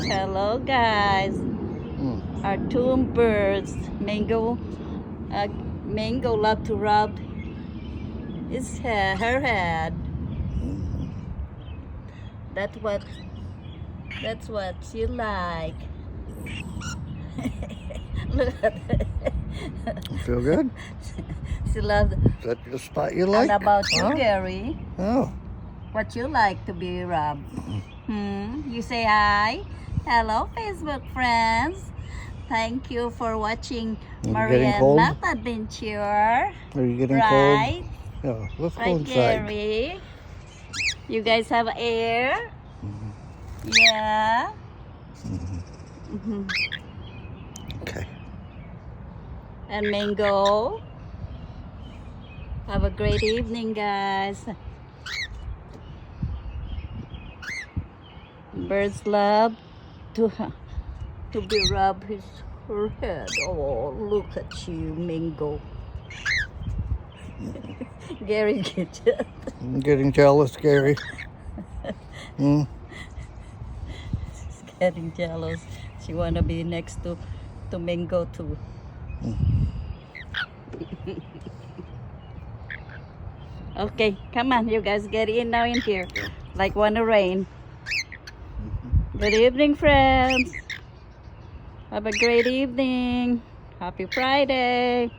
Hello guys. Our two birds. Mango love to rub her head. That's what she like. Look at it. You feel good? She loves. Is that the spot you like? And about you, Huh? Gary? Oh. What you like to be rubbed? You say hi. Hello, Facebook friends. Thank you for watching Are you getting cold? Mariana's adventure. Are you getting Right? cold? Yeah, let's go Right, inside. Gary? You guys have air? Yeah. Okay. And Mango. Have a great evening, guys. Birds love to be rubbed her head. Oh, look at you, Mango. Gary, get it. I'm getting jealous, Gary. She's getting jealous. She wanna be next to Mango too. Okay, come on, you guys get in now in here. Like wanna rain. Good evening, friends. Have a great evening. Happy Friday.